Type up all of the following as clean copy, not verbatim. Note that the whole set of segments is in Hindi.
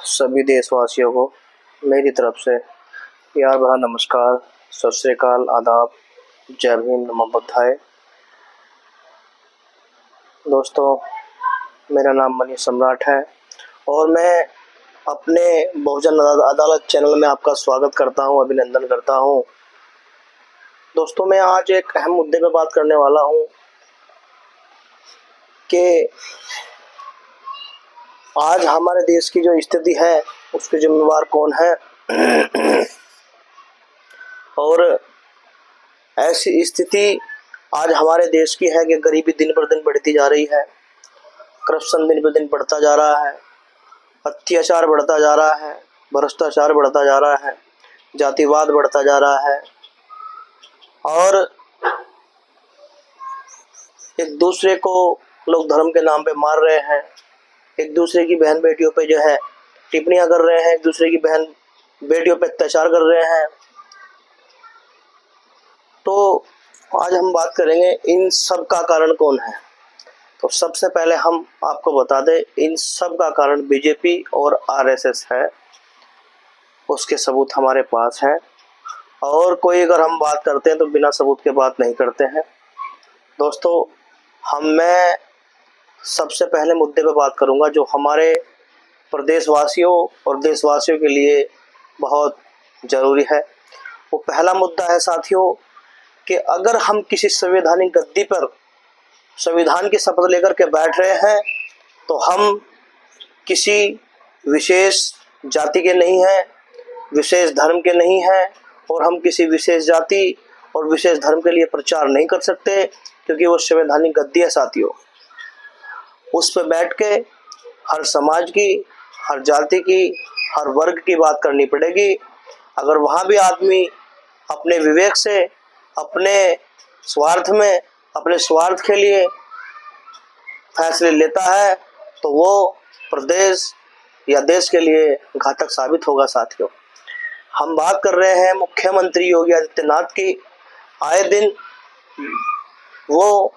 सभी देशवासियों को मेरी तरफ से प्यार भरा नमस्कार, सत श्री अकाल, आदाब, जय हिंद, नमो बुद्धाय। दोस्तों, मेरा नाम मनीष सम्राट है और मैं अपने बहुजन अदालत चैनल में आपका स्वागत करता हूं, अभिनंदन करता हूं। दोस्तों, मैं आज एक अहम मुद्दे पर बात करने वाला हूं कि आज हमारे देश की जो स्थिति है उसके जिम्मेवार कौन है। और ऐसी स्थिति आज हमारे देश की है कि गरीबी दिन पर दिन बढ़ती जा रही है, करप्शन दिन पर दिन बढ़ता जा रहा है, अत्याचार बढ़ता जा रहा है, भ्रष्टाचार बढ़ता जा रहा है, जातिवाद बढ़ता जा रहा है और एक दूसरे को लोग धर्म के नाम पे मार रहे हैं, एक दूसरे की बहन बेटियों पे जो है टिप्पणियां कर रहे हैं, एक दूसरे की बहन बेटियों पे अत्याचार कर रहे हैं। तो आज हम बात करेंगे इन सब का कारण कौन है। तो सबसे पहले हम आपको बता दें, इन सब का कारण बीजेपी और आरएसएस है, उसके सबूत हमारे पास हैं और कोई अगर हम बात करते हैं तो बिना सबूत के बात नहीं करते हैं। दोस्तों, मैं सबसे पहले मुद्दे पे बात करूंगा जो हमारे प्रदेशवासियों और देशवासियों के लिए बहुत ज़रूरी है। वो पहला मुद्दा है साथियों कि अगर हम किसी संवैधानिक गद्दी पर संविधान की शपथ लेकर के बैठ रहे हैं तो हम किसी विशेष जाति के नहीं हैं, विशेष धर्म के नहीं हैं और हम किसी विशेष जाति और विशेष धर्म के लिए प्रचार नहीं कर सकते, क्योंकि वो संवैधानिक गद्दी है साथियों। उस पर बैठ के हर समाज की, हर जाति की, हर वर्ग की बात करनी पड़ेगी। अगर वहाँ भी आदमी अपने विवेक से, अपने स्वार्थ में, अपने स्वार्थ के लिए फैसले लेता है तो वो प्रदेश या देश के लिए घातक साबित होगा साथियों। हम बात कर रहे हैं मुख्यमंत्री योगी आदित्यनाथ की। आए दिन वो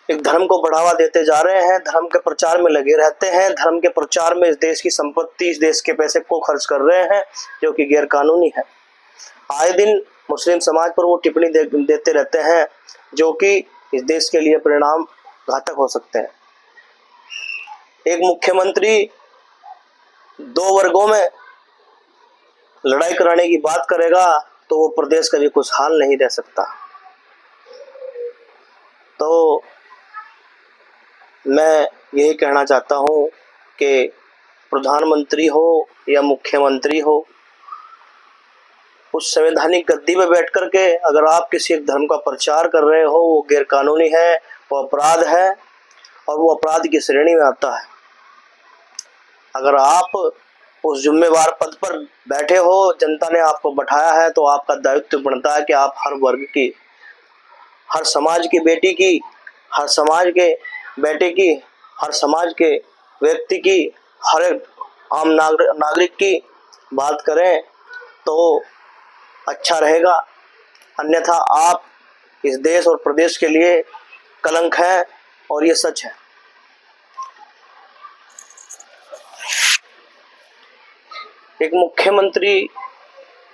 एक धर्म को बढ़ावा देते जा रहे हैं, धर्म के प्रचार में लगे रहते हैं, धर्म के प्रचार में इस देश की संपत्ति, इस देश के पैसे को खर्च कर रहे हैं जो कि गैर कानूनी है। आए दिन मुस्लिम समाज पर वो टिप्पणी देते रहते हैं जो कि इस देश के लिए परिणाम घातक हो सकते हैं। एक मुख्यमंत्री दो वर्गों में लड़ाई कराने की बात करेगा तो वो प्रदेश का भी कुछ हाल नहीं रह सकता। तो मैं यही कहना चाहता हूँ कि प्रधानमंत्री हो या मुख्यमंत्री हो, उस संवैधानिक गद्दी पे बैठ कर के अगर आप किसी एक धर्म का प्रचार कर रहे हो, वो गैर कानूनी है, वो अपराध है और वो अपराध की श्रेणी में आता है। अगर आप उस जिम्मेवार पद पर बैठे हो, जनता ने आपको बैठाया है, तो आपका दायित्व बनता है कि आप हर वर्ग की, हर समाज की बेटी की, हर समाज के बेटे की, हर समाज के व्यक्ति की, हर एक आम नागरिक की बात करें तो अच्छा रहेगा। अन्यथा आप इस देश और प्रदेश के लिए कलंक हैं और ये सच है। एक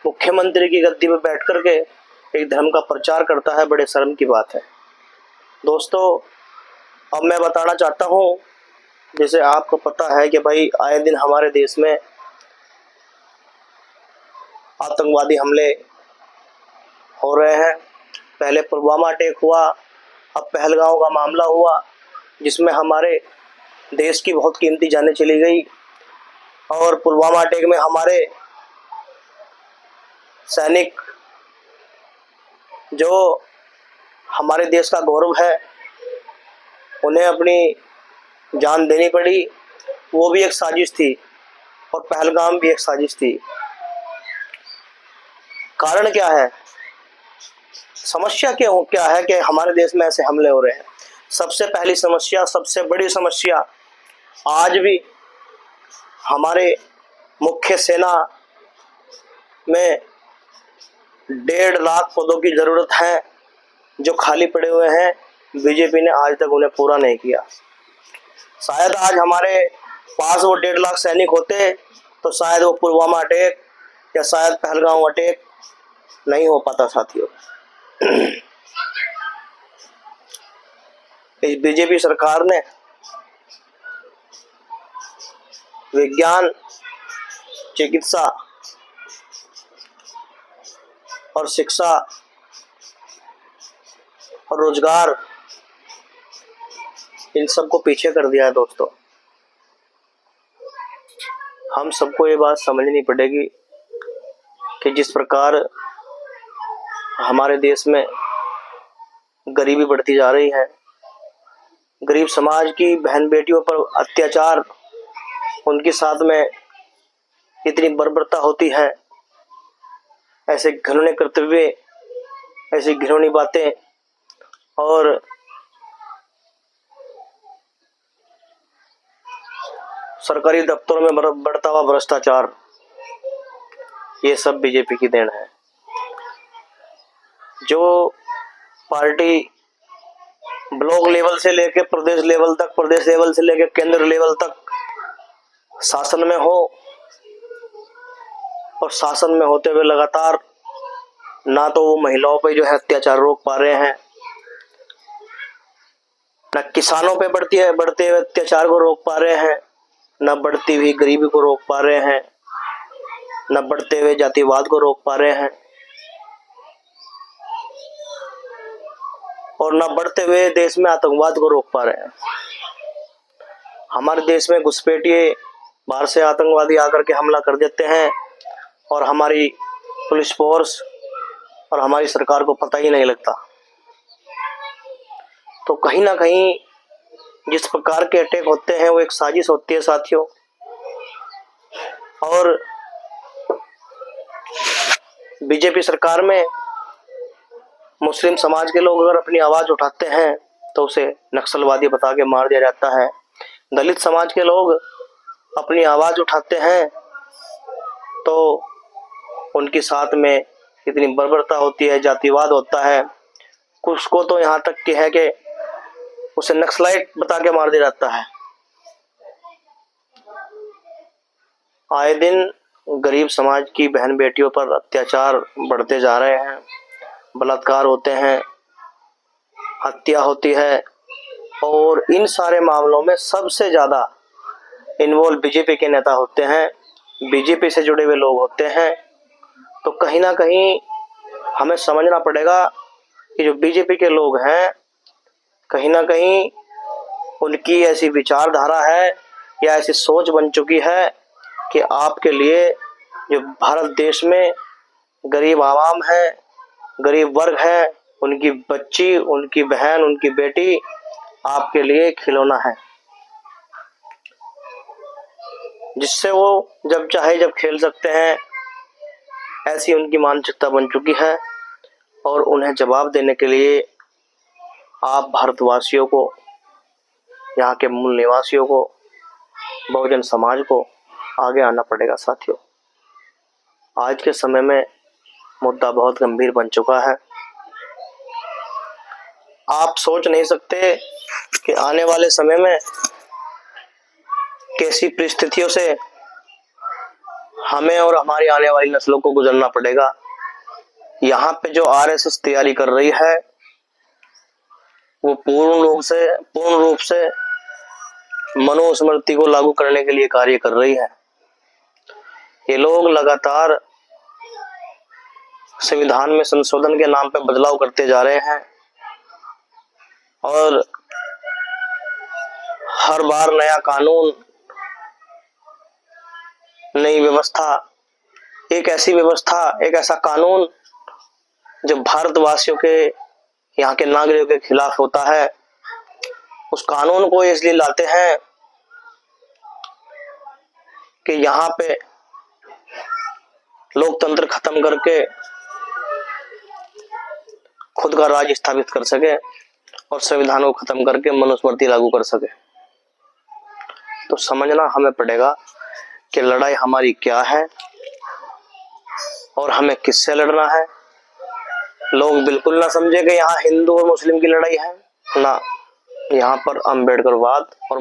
मुख्यमंत्री की गद्दी पर बैठ करके एक धर्म का प्रचार करता है, बड़े शर्म की बात है। दोस्तों, अब मैं बताना चाहता हूँ, जैसे आपको पता है कि भाई आए दिन हमारे देश में आतंकवादी हमले हो रहे हैं। पहले पुलवामा अटैक हुआ, अब पहलगांव का मामला हुआ जिसमें हमारे देश की बहुत कीमती जानें चली गई और पुलवामा अटैक में हमारे सैनिक जो हमारे देश का गौरव है उन्हें अपनी जान देनी पड़ी। वो भी एक साजिश थी और पहलगाम भी एक साजिश थी। कारण क्या है, समस्या क्या है कि हमारे देश में ऐसे हमले हो रहे हैं। सबसे पहली समस्या, सबसे बड़ी समस्या, आज भी हमारे मुख्य सेना में 1.5 लाख पदों की ज़रूरत है जो खाली पड़े हुए हैं। बीजेपी ने आज तक उन्हें पूरा नहीं किया। शायद आज हमारे पास वो 1.5 लाख सैनिक होते तो शायद वो पुलवामा अटैक या शायद पहलगांव अटैक नहीं हो पाता साथियों। इस बीजेपी सरकार ने विज्ञान, चिकित्सा और शिक्षा और रोजगार इन सबको पीछे कर दिया है दोस्तों। हम सबको ये बात समझनी पड़ेगी कि जिस प्रकार हमारे देश में गरीबी बढ़ती जा रही है, गरीब समाज की बहन बेटियों पर अत्याचार, उनके साथ में इतनी बर्बरता होती है, ऐसे घिनौने कर्तव्य, ऐसी घिनौनी बातें और सरकारी दफ्तरों में बढ़ता हुआ भ्रष्टाचार, ये सब बीजेपी की देन है। जो पार्टी ब्लॉक लेवल से लेकर प्रदेश लेवल तक, प्रदेश लेवल से लेकर केंद्र लेवल तक शासन में हो और शासन में होते हुए लगातार ना तो वो महिलाओं पे जो है अत्याचार रोक पा रहे हैं, न किसानों पे बढ़ते हुए अत्याचार को रोक पा रहे हैं, न बढ़ती हुई गरीबी को रोक पा रहे हैं, न बढ़ते हुए जातिवाद को रोक पा रहे हैं और न बढ़ते हुए देश में आतंकवाद को रोक पा रहे हैं। हमारे देश में घुसपैठिए बाहर से आतंकवादी आकर के हमला कर देते हैं और हमारी पुलिस फोर्स और हमारी सरकार को पता ही नहीं लगता। तो कहीं ना कहीं जिस प्रकार के अटैक होते हैं वो एक साजिश होती है साथियों। और बीजेपी सरकार में मुस्लिम समाज के लोग अगर अपनी आवाज उठाते हैं तो उसे नक्सलवादी बता के मार दिया जाता है। दलित समाज के लोग अपनी आवाज उठाते हैं तो उनके साथ में इतनी बर्बरता होती है, जातिवाद होता है, कुछ को तो यहाँ तक कि है कि उसे नक्सलाइट बता के मार दिया जाता है। आए दिन गरीब समाज की बहन बेटियों पर अत्याचार बढ़ते जा रहे हैं, बलात्कार होते हैं, हत्या होती है और इन सारे मामलों में सबसे ज्यादा इन्वॉल्व बीजेपी के नेता होते हैं, बीजेपी से जुड़े हुए लोग होते हैं। तो कहीं ना कहीं हमें समझना पड़ेगा कि जो बीजेपी के लोग हैं कहीं ना कहीं उनकी ऐसी विचारधारा है या ऐसी सोच बन चुकी है कि आपके लिए जो भारत देश में गरीब आवाम है, गरीब वर्ग है, उनकी बच्ची, उनकी बहन, उनकी बेटी आपके लिए खिलौना है, जिससे वो जब चाहे जब खेल सकते हैं, ऐसी उनकी मानसिकता बन चुकी है। और उन्हें जवाब देने के लिए आप भारतवासियों को, यहाँ के मूल निवासियों को, बहुजन समाज को आगे आना पड़ेगा साथियों। आज के समय में मुद्दा बहुत गंभीर बन चुका है। आप सोच नहीं सकते कि आने वाले समय में कैसी परिस्थितियों से हमें और हमारी आने वाली नस्लों को गुजरना पड़ेगा। यहाँ पे जो आरएसएस तैयारी कर रही है वो पूर्ण रूप से मनुस्मृति को लागू करने के लिए कार्य कर रही है। ये लोग लगातार संविधान में संशोधन के नाम पे बदलाव करते जा रहे हैं और हर बार नया कानून, नई व्यवस्था, एक ऐसा कानून जो भारतवासियों के, यहाँ के नागरिकों के खिलाफ होता है, उस कानून को इसलिए लाते हैं कि यहाँ पे लोकतंत्र खत्म करके खुद का राज स्थापित कर सके और संविधान को खत्म करके मनुस्मृति लागू कर सके। तो समझना हमें पड़ेगा कि लड़ाई हमारी क्या है और हमें किससे लड़ना है। लोग बिल्कुल ना समझे कि यहाँ हिंदू और मुस्लिम की लड़ाई है, ना, यहाँ पर अम्बेडकरवाद और